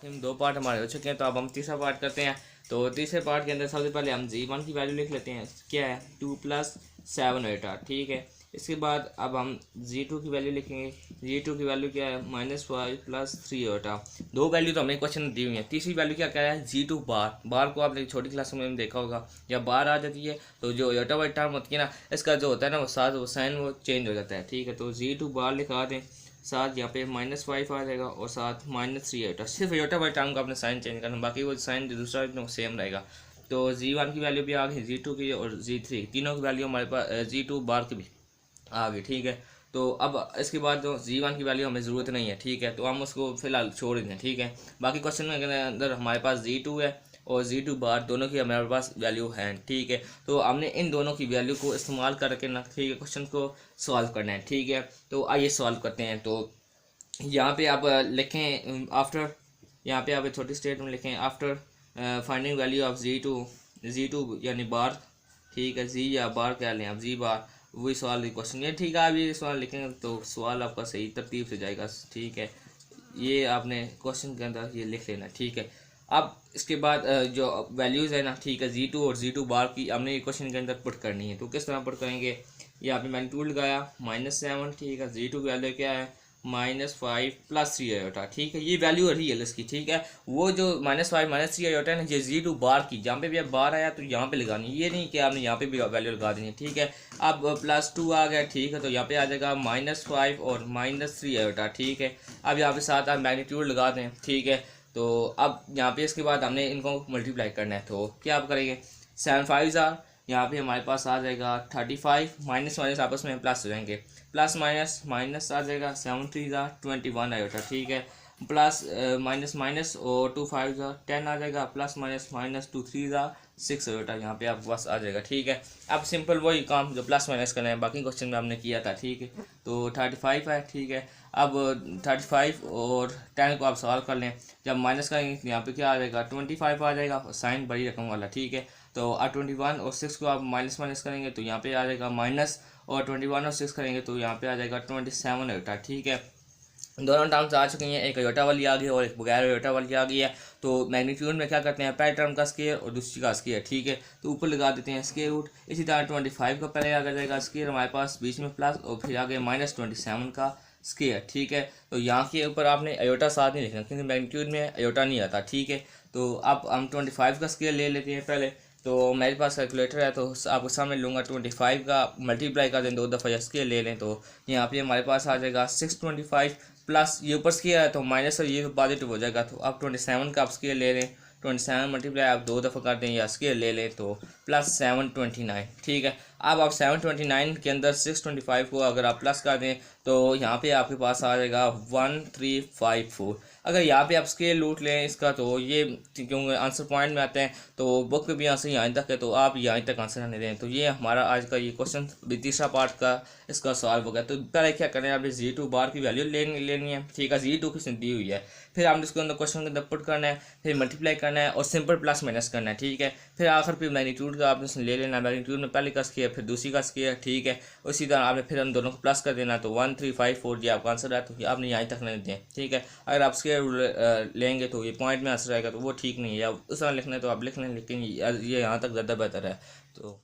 हम दो पार्ट हमारे हो चुके हैं, तो अब हम तीसरा पार्ट करते हैं। तो तीसरे पार्ट के अंदर सबसे पहले हम g1 की वैल्यू लिख लेते हैं, क्या है 2 + 7 बेटा, ठीक है। इसके बाद अब हम g2 की वैल्यू लिखेंगे, g2 की वैल्यू क्या है -5 + 3 बेटा। दो वैल्यू तो हमें क्वेश्चन दी हुई है। तीसरी वैल्यू क्या कह रहा है g2 बार। बार को आपने छोटी क्लासों में देखा होगा, जब बार आ जाती है तो जो योटा वाई टर्म होती है ना, इसका जो होता है ना वो साथ वो साइन वो चेंज हो जाता है, ठीक है। तो g2 बार लिखा दें, साथ यहाँ पे -5 आ जाएगा और साथ -3 आएगा। सिर्फ योटा वाई टर्म का आपने साइन चेंज करना, बाकी वो साइन जो दूसरा एकदम सेम रहेगा। तो g1 की वैल्यू भी आ गई, g2 की और g3 तीनों की वैल्यू हमारे पास, g2 बार की भी आ गई, ठीक है। तो अब इसके बाद जो g1 की वैल्यू हमें ज़रूरत नहीं है, ठीक है, तो हम उसको फिलहाल छोड़ दें, ठीक है। बाकी क्वेश्चन के अंदर हमारे पास g2 है और g2 बार दोनों की हमारे पास वैल्यू है, ठीक है। तो हमने इन दोनों की वैल्यू को इस्तेमाल करके ना, ठीक है, क्वेश्चन को सॉल्व करना है, ठीक है। तो आइए सॉल्व करते हैं। तो यहाँ पे आप लिखें आफ्टर, यहाँ पे आप एक छोटी स्टेटमेंट लिखें, after finding value of G two यानी बार, ठीक है, जी या बार क्या लें आप, जी बार, वही सवाल क्वेश्चन ये, ठीक है। आप ये सवाल लिखेंगे तो सवाल आपका सही तरतीब से जाएगा, ठीक है। ये आपने क्वेश्चन के अंदर ये लिख लेना, ठीक है। अब इसके बाद जो वैल्यूज़ है ना, ठीक है, जी2 और जी2 बार की हमने ये क्वेश्चन के अंदर पुट करनी है। तो किस तरह पुट करेंगे, यहाँ पे मैंने टूल लगाया -7, ठीक है, जी2 की वैल्यू क्या है -5 + 3 आयोटा, ठीक है। ये वैल्यू रियल इसकी, ठीक है। वो जो -5 -3 आयोटा है ना, ये जी2 बार की, जहाँ पे भी अब बार आया तो यहाँ पे लगानी, ये नहीं कि आपने यहाँ पे भी वैल्यू लगा देनी, ठीक है। अब +2 आ गया, ठीक है, तो यहाँ पे आ जाएगा -5 और -3 आयोटा, ठीक है। अब यहाँ पे साथ आप मैग्नीट्यूड लगा दें, ठीक है। तो अब यहाँ पे इसके बाद हमने इनको मल्टीप्लाई करना है, तो क्या आप करेंगे 7 5 यहाँ पे हमारे पास आ जाएगा 35, माइनस माइनस आपस में प्लस हो जाएंगे, प्लस माइनस माइनस आ जाएगा 7 3 21 आएगा, ठीक है। प्लस माइनस माइनस और 2 5 10 आ जाएगा, प्लस माइनस माइनस 2 3 6 बेटा, यहाँ पे आपके पास आ जाएगा, ठीक है। अब सिंपल वही काम जो प्लस माइनस करना है बाकी क्वेश्चन में हमने किया था, ठीक है। तो 35 है, ठीक है। अब 35 और 10 को आप सॉल्व कर लें, जब माइनस करेंगे तो यहाँ पे क्या आ जाएगा 25 आ जाएगा, साइन बड़ी रकम वाला, ठीक है। तो 21 और 6 को आप माइनस माइनस करेंगे तो यहाँ पे आ जाएगा माइनस, और 21 और 6 करेंगे तो यहाँ पे आ जाएगा 27 आयोटा, ठीक है। दोनों टर्म्स आ चुकी हैं, एक आयोटा वाली आ गई है और एक बगैर आयोटा वाली आ गई है। तो मैग्नीट्यूड में क्या करते हैं, पहले टर्म का स्केयर और दूसरी का स्केयर, ठीक है। तो ऊपर लगा देते हैं स्केयर रूट। इसी तरह 25 का पहले आ जाएगा स्केयर हमारे पास, बीच में प्लस, और फिर आगे -27 का स्केयर, ठीक है। तो यहाँ के ऊपर आपने आयोटा साथ नहीं लिखना क्योंकि मैग्नीट्यूड में आयोटा नहीं आता, ठीक है। तो अब हम 25 का स्केयर ले लेते हैं पहले। तो मेरे पास कैलकुलेटर है तो आपको सामने लूँगा, 25 का मल्टीप्लाई कर दें 2 दफ़ा या स्केयर ले लें, तो यहाँ पे हमारे पास आ जाएगा 625 प्लस ये ऊपर स्केयर है तो माइनस और ये तो पॉजिटिव हो जाएगा। तो अब 27 का आप स्केयर ले लें, 27 मल्टीप्लाई आप 2 दफ़ा कर दें या स्केयर ले लें तो +729, ठीक है। अब आप 729 के अंदर 625 को अगर आप प्लस कर दें तो यहाँ पे आपके पास आ जाएगा 1354। अगर यहाँ पे आप स्केल लूट लें इसका तो ये क्योंकि आंसर पॉइंट में आते हैं तो बुक में भी आंसर यहाँ तक है, तो आप यहाँ तक आंसर आने दें। तो ये हमारा आज का ये क्वेश्चन तीसरा पार्ट का इसका सॉल्व हो गया। तो पहले क्या करें, आपने जी2 बार की वैल्यू लेनी है, ठीक है, जी2 की दी हुई है, फिर आपने उसके अंदर क्वेश्चन के अंदर पुट करना है, फिर मल्टीप्लाई करना है और सिंपल प्लस माइनस करना है, ठीक है। फिर आखिर पे मैग्नीट्यूड का आपने ले लेना, मैग्नीट्यूड में पहले का स्केयर फिर दूसरी का स्केयर, ठीक है। उसी तरह आपने फिर हम दोनों को प्लस कर देना, तो 1354 जो आपका आंसर है तो आपने यहाँ तक नहीं दें, ठीक है। अगर आप स्केयर लेंगे तो ये पॉइंट में आंसर आएगा तो वो ठीक नहीं है, या उस तरह लिखना है तो आप लिख लें, लेकिन ये यहाँ तक ज़्यादा बेहतर है। तो